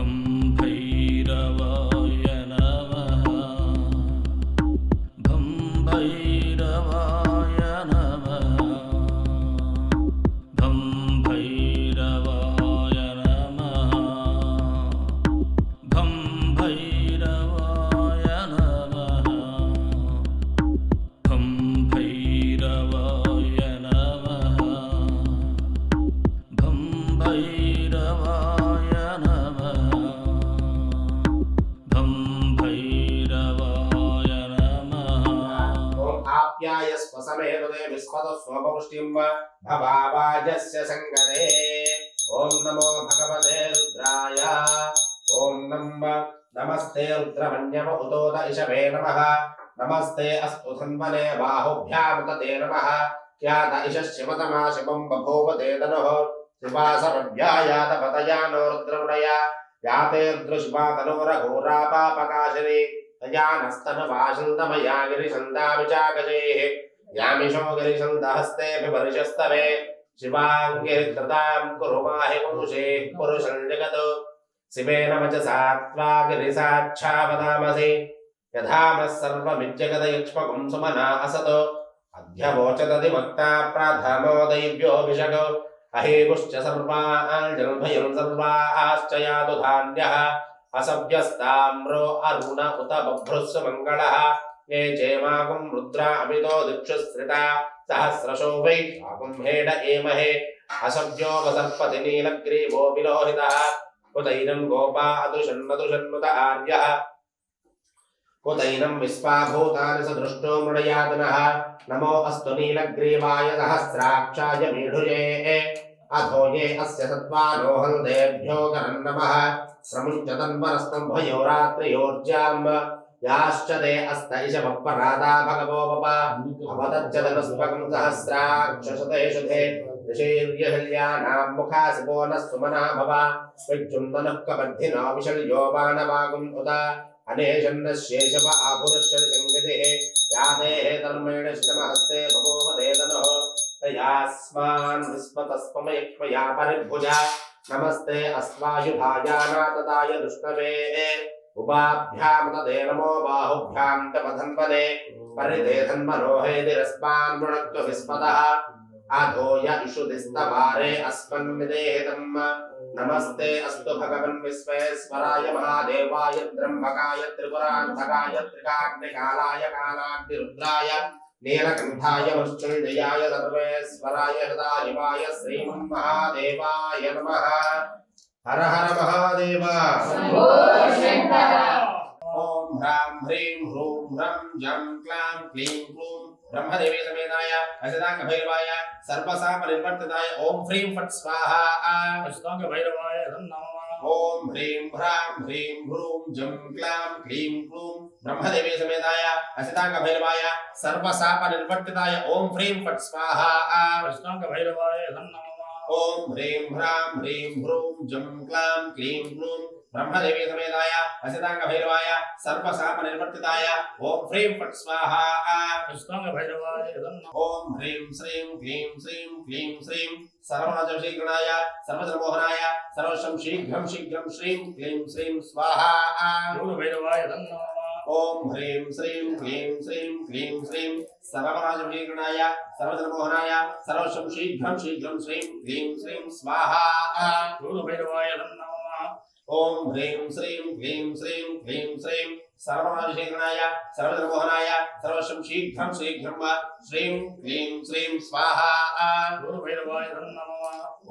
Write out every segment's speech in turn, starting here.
भं भैरवाय नमः। भं भैरवाय नमः। भं भैरवाय नमः। भं भैरवाय नमः। भं भैरवाय नमः। भं भैरवाय नमः। भं भैरवाय नमः। ओम आप्याय स्वसमेनुदे विस्पतस्वपौष्टिं भवावाजस्य संगते। ओम नमो भगवते रुद्राय। ओम नमस्ते रुद्रमन्यव उतोत इषवे नमः। नमस्ते अस्तु धन्वने बाहुभ्यां तते नमः। ख्यात इषः शिवतमा शिवं बभूव ते तनुः। शिवासरव्यायात पतयानो रुद्रमुनया याते रुद्रशिवा तनुरघोरापापकाशिनी तयानस्तनवाशन्तमया गिरिशन्दाविचाकशेः यामिषो गिरिशन्दहस्तेऽभिवर्षस्तवे शिवाङ्गिरित्रतां कुरु माहि पुंसे पुरुषं जगत् शिवेन वचसा त्वा गिरिसाच्छावदामसि यथामः सर्वमिज्जगदयुक्ष्मकं सुमना असत् अध्यवोचदधिमत्ता प्राथमो दैव्योऽभिषक् अहेगुश्च सर्वाञ्जन्भयं सर्वाश्च यातु धान्यः असभ्यस्ताम्रो अरुण उत बभ्रुस्व मङ्गलः ये चेमागुं रुद्रा अमितो दिक्षुश्रिता सहस्रशो वै शाकुं हेड एमहे असभ्यो वसर्पति नीलग्रीवो विलोहितः उतैनं गोपा अदृशन्नदृशन्नुत आर्यः उतैनं विश्वाभूतानि सदृष्टो मृडयातनः नमो अस्तु नीलग्रीवाय सहस्राक्षाय मीढुये अधो ये अस्य सत्त्वानोहं देभ्यो करन् नमः प्रमुञ्चतन्वनस्तम्भयोरात्रियोर्जाम् याश्च ते अस्त इषवपरादा भगवोपपा अवदच्चतनुस्पकं सहस्राक्षशतेषु ते ऋषेर्यहल्यानां मुखासिपो नः सुमना भव विद्युम्नः कबद्धिनो विशल्यो बाणवागुम् उत अनेशन्न शेषव आपुरुषशङ्गतिः यातेः धर्मेण शितमहस्ते बभूव देदनः तयास्मान् विस्मतस्त्वमयक्ष्मया परिभुजा नमस्ते अस्वायुधायानातदाय दुष्टवे उभाभ्यां तदे नमो बाहुभ्यां तपधन्वने परिते धन्वनोहेतिरस्मान् मृणक्त्व विस्मतः अधोय इषुदिस्तवारे अस्मन्निदेहितम् नमस्ते अस्तु भगवन् विश्वेश्वराय महादेवाय त्र्यम्बकाय त्रिपुरान्तकाय त्रिकाग्निकालाय कालाग्निरुद्राय नीलकण्ठाय मृत्युञ्जयाय सर्वेश्वराय हृदायिवाय श्रीमन्महादेवाय नमः। हर हर महादेव। ओम ह्रां ह्रीं ह्रूं ह्रं जं क्लां क्लीं क्लूं ब्रह्मदेवी समेताय असितांग भैरवाय सर्वसापरिवर्तिताय ओम ह्रीं फट् स्वाहा। असितांग भैरवाय नमः। ओम ह्रीं ह्रां ह्रीं ह्रूं जं क्लां क्लीं क्लूं ब्रह्मदेवी समेताय असितांग भैरवाय सर्वसापरिवर्तिताय ओम ह्रीं फट् स्वाहा। असितांग भैरवाय नमः। ओम ह्रीं ह्रां ह्रीं ह्रूं जं क्लां क्लीं क्लूं ब्रह्मदेवी समेताय असितांग भैरवाय सर्वसापरिवर्तिताय ओम ह्रीं फट् स्वाहा। असितांग भैरवाय नमः। ओम ह्रीं श्रीं क्लीं श्रीं क्लीं श्रीं सर्वनाशशीघ्रणाय सर्वजनमोहनाय सर्वशं शीघ्रं शीघ्रं श्रीं क्लीं श्रीं स्वाहा। भैरवाय नमः। ओम ह्रीं श्रीं क्लीं श्रीं क्लीं श्रीं सर्वनाशशीघ्रणाय सर्वजनमोहनाय सर्वशं शीघ्रं शीघ्रं श्रीं क्लीं श्रीं स्वाहा। भैरवाय नमः। ओम ह्रीं श्रीं क्लीं श्रीं क्लीं श्रीं सर्वनाशशीघ्रणाय सर्वजनमोहनाय सर्वशं शीघ्रं शीघ्रं श्रीं क्लीं श्रीं स्वाहा। भैरवाय नमः।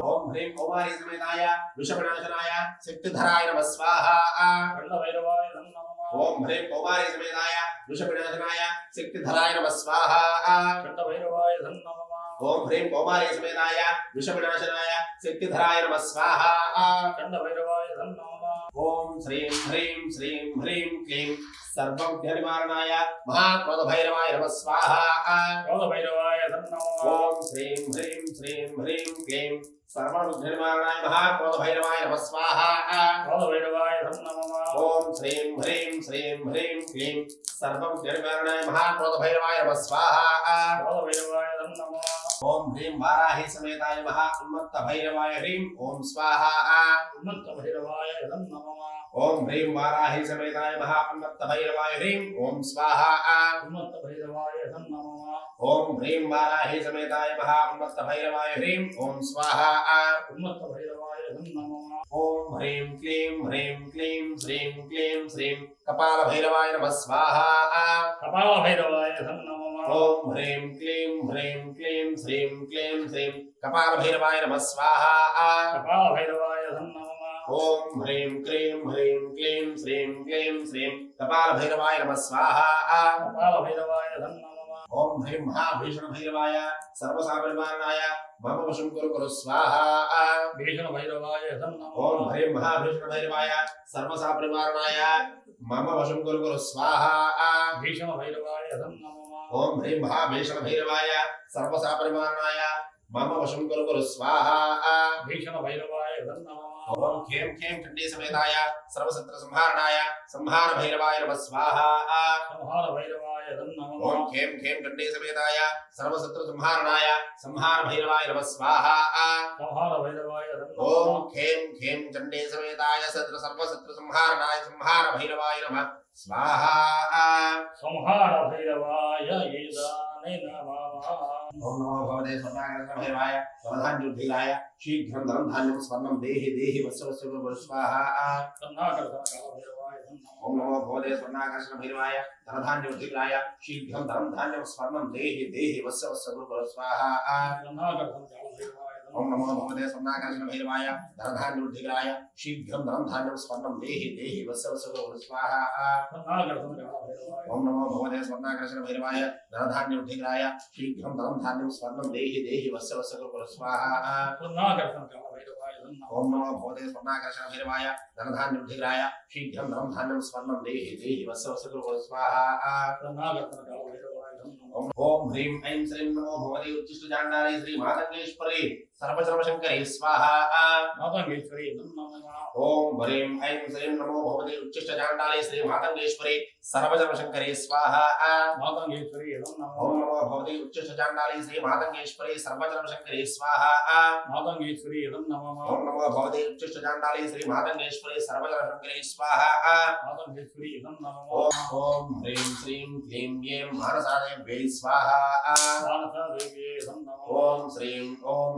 ओम ह्रीं कौमारी समेताय विषविनाशनाय शक्तिधराय नमः स्वाहा। भैरवाय नमः। ओम ह्रीं कौमारी समेताय विषविनाशनाय शक्तिधराय नमः स्वाहा। भैरवाय नमः। ओम ह्रीं कौमारी समेताय विषविनाशनाय शक्तिधराय नमः स्वाहा। भैरवाय नमः। ओम श्रीं ह्रीं श्रीं ह्रीं क्लीं सर्वविघ्ननिवारणाय महाक्रोधभैरवाय नमः स्वाहा। भैरवाय नमः। ओम श्रीं ह्रीं श्रीं ह्रीं क्लीं सर्वविघ्ननिवारणाय महाक्रोधभैरवाय नमः स्वाहा। भैरवाय नमः। ओम श्रीं ह्रीं श्रीं ह्रीं क्लीं सर्वविघ्ननिवारणाय महाक्रोधभैरवाय नमः स्वाहा। भैरवाय नमः। ओम ह्रीं वाराही समेताय महा उन्मत्त भैरवाय ह्रीं ओम स्वाहा। उन्मत्त भैरवाय नमः। ఓం హ్రీం వారాహి సమేతాయ మహాపన్నత్తభైరవాయ హ్రీం ఓం స్వాహా ఉన్మత్తభైరవాయ నమః ఓం హ్రీం వారాహి సమేతాయ మహాపన్నత్తభైరవాయ హ్రీం ఓం స్వాహా ఉన్మత్తభైరవాయ నమః ఓం హ్రీం క్లీం శ్రీం క్లీం శ్రీం కపాలభైరవాయ నమః స్వాహా కపాలభైరవాయ నమః ఓం హ్రీం క్లీం శ్రీం శ్రీం కపాలభైరవాయ నమః స్వాహా కపాలభైరవాయ నమః ఓం హ్రీం క్లీం శ్రీం శ్రీం కపాలభైరవాయ నమః స్వాహా కపాలభైరవాయ నమః ఓం హ్రీం మహాభీషణ భైరవాయ సర్వసాపరిపాలనాయ మమ వశం కురు స్వాహా భీషణభైరవాయ నమః ఓం హ్రీం మహాభీషణ భైరవాయ సర్వసాపరిపాలనాయ మమ వశం కురు స్వాహా భీషణభైరవాయ నమః ఓం హ్రీం మహాభీషణ భైరవాయ సర్వసాపరిపాలనాయ మమ వశం కురు స్వాహా భీషణభైరవాయ నమః ఓం ఖేం చండీ సమేతాయ సర్వశత్రు సంహారణాయ సంహార భైరవాయ నమః స్వాహా సంహారభైరవాయ నమః ఓం ఖేం చండీ సమేతాయ సర్వశత్రు సంహారణాయ సంహార భైరవాయ నమః స్వాహా సంహారభైరవాయ ఓం నమః ఖేం చండీ సమేతాయ సర్వశత్రు సంహారణాయ సంహార భైరవాయ నమః స్వాహా సంహారభైరవాయ ఈశానే నమః ఓం నమో భగవతే స్వర్ణాకర్షణ భైరవాయ వరధాన్యోద్ధిలాయ శీఘ్రం ధనం ధాన్యం స్వర్ణం దేహి వస్సు గురు స్వాహా కర్ణాకరభైరవాయ ఓం నమో భగవతే స్వర్ణాకర్షణ భైరవాయ ధనధాన్యోద్ధిలాయ శీఘ్రం ధనం ధాన్యం స్వర్ణం దేహి వస్సు గురు స్వాహా కర్ణాకరభైరవాయ ఓం నమో భగవతే స్వర్ణాకర్షణ భైరవాయ ధనధాన్యోద్ధిలాయ శీఘ్రం ధనం ధాన్యం స్వర్ణం దేహి వస్సు గురు స్వాహా కర్ణాకరభైరవాయ ఓం నమో భగవతే స్వర్ణాకర్షణ భైరవాయ ధనధాన్యోద్ధిలాయ శీఘ్రం ధనం ధాన్యం స్వర్ణం దేహి వస్సు గురు స్వాహా కర్ణాకరభైరవాయ ఓం నమో భగవతే స్వర్ణాకర్షణ భైరవాయ ధనధాన్యోద్ధిలాయ శీఘ్రం ధనం ధాన్యం స్వర్ణం దేహి వస్సు గురు స్వాహా కర్ణాకరభైరవాయ ఓం హ్రీం ఐం శ్రీం నమో భగవతే ఉచ్చిష్ట జాండాలయ శ్రీ మాతంగేశ్వరి సర్వసర్వశంకరి స్వాహా మాతంగేశ్వరి నమః ఓం హ్రీం ఐం శ్రీం నమో భగవతే ఉచ్చిష్ట జాండాలయ శ్రీ మాతంగేశ్వరి సర్వసర్వశంకరి స్వాహా మాతంగేశ్వరి నమః ఓం నమో భగవతే ఉచ్చిష్ట జాండాలయ శ్రీ మాతంగేశ్వరి సర్వసర్వశంకరి స్వాహా మాతంగేశ్వరి నమః ఓం నమో భగవతే ఉచ్చిష్ట జాండాలయ శ్రీ మాతంగేశ్వరి సర్వసర్వశంకరి స్వాహా మాతంగేశ్వరి నమః ఓం హ్రీం శ్రీం క్లీం ఏం మానసాదేవ్యై స్వాహా మానసాదేవ్యై నమః ఓం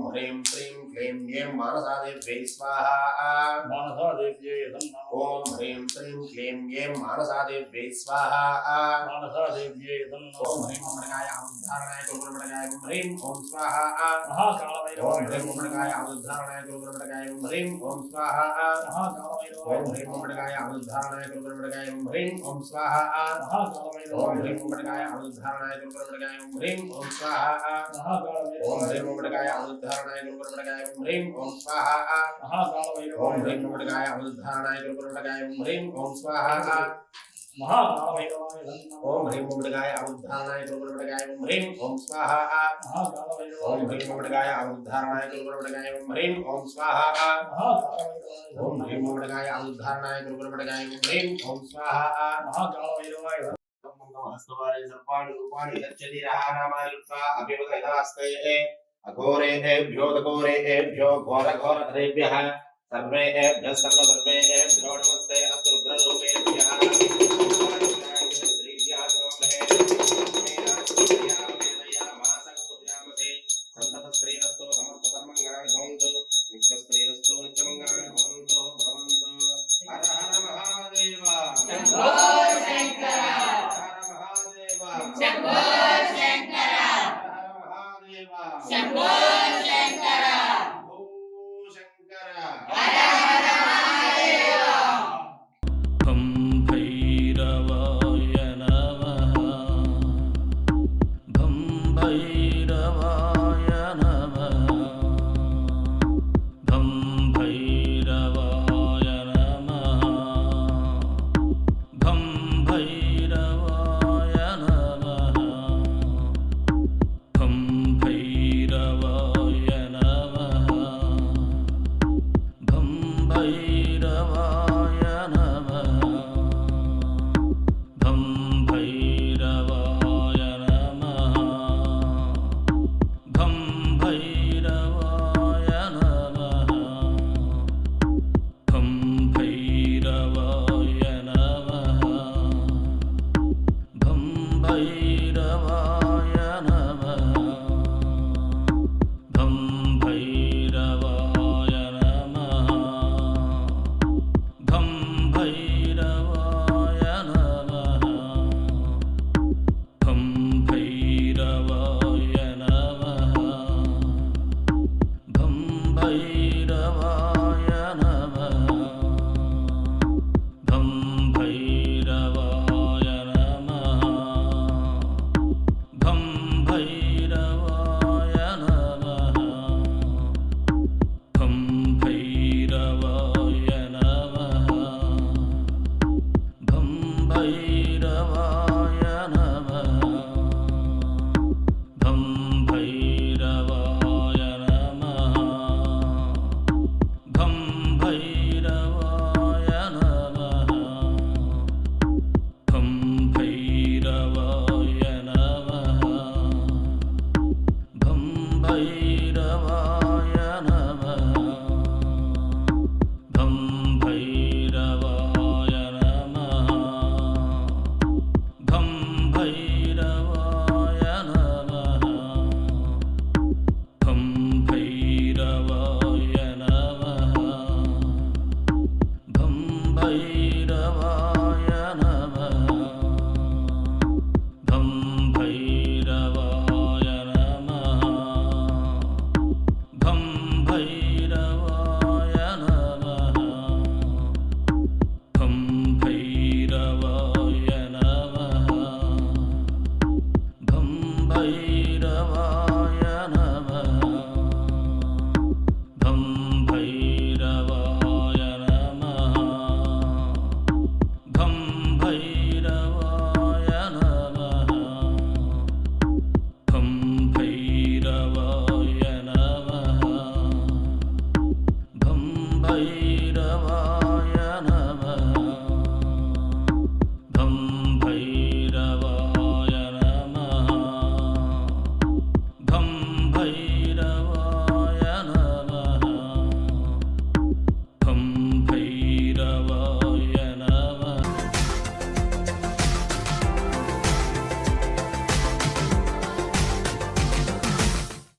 హ్రీం శ్రీం క్లీం ఏం మానసాదేవ్యై స్వాహా మానసాదేవ్యై నమః ఓం హ్రీం శ్రీం క్లీం ఏం మానసాదేవ్యై స్వాహా మానసాదేవ్యై నమః ఓం హ్రీం అమృతకాయ అమృతారణాయ కురుమృతకాయ హ్రీం ఓం స్వాహా ఓం మహాకాళభైరవాయ హ్రీం అమృతకాయ అమృతారణాయ కురుమృతకాయ హ్రీం ఓం స్వాహా ఓం హ్రీం అమృతకాయ అమృతారణాయ కురుమృతకాయ హ్రీం ఓం స్వాహా ఓం హ్రీం అమృతకాయ అమృతారణాయ కురుమృతకాయ హ్రీం ఓం స్వాహా ఓం హ్రీం అమృతకాయ అమృతారణాయ కురుమృతకాయ హ్రీం ఓం స్వాహా ఓం హ్రీం అమృతకాయ అమృతారణాయ కురుమృతకాయ హ్రీం ఓం స్వాహా మహాకాళభైరవాయ నమః ఓం హ్రీం అమృతకాయ అమృతారణాయ కురుమృతకాయ హ్రీం ఓం స్వాహా ఓం హ్రీం అమృతకాయ అమృతారణాయ కురుమృతకాయ హ్రీం ఓం స్వాహా ఓం హ్రీం అమృతకాయ అమృతారణాయ కురుమృతకాయ హ్రీం ఓం స్వాహా మహాకాళభైరవాయ హస్తవారి సర్పాణి రూపాణి యచ్చదిరహానామాయుక్త అభివదైదాస్తే అఘోరేభ్యో దఘోరేభ్యో ఘోరఘోరధరేభ్యః సర్వేభ్యः సర్వధర్మేభ్యో నమస్తే అస్తు రుద్రరూపేభ్యः సంతతస్త్రీరస్తు సమస్తధర్మంగళాని భవంతు నిత్యస్త్రీరస్తు నిత్యమంగళాని భవంతు భవంతు హర హర మహాదేవ శంభో శంకర హర మహాదేవ శంభో శంకర హర మహాదేవ శంభో శంకర భూ శంకర హర హర మహాదేవ భం భైరవాయ నమః భం భైరవాయ నమః భం భైరవాయ నమః భం భైరవాయ నమః భం భైరవాయ నమః భం భైరవాయ నమః मही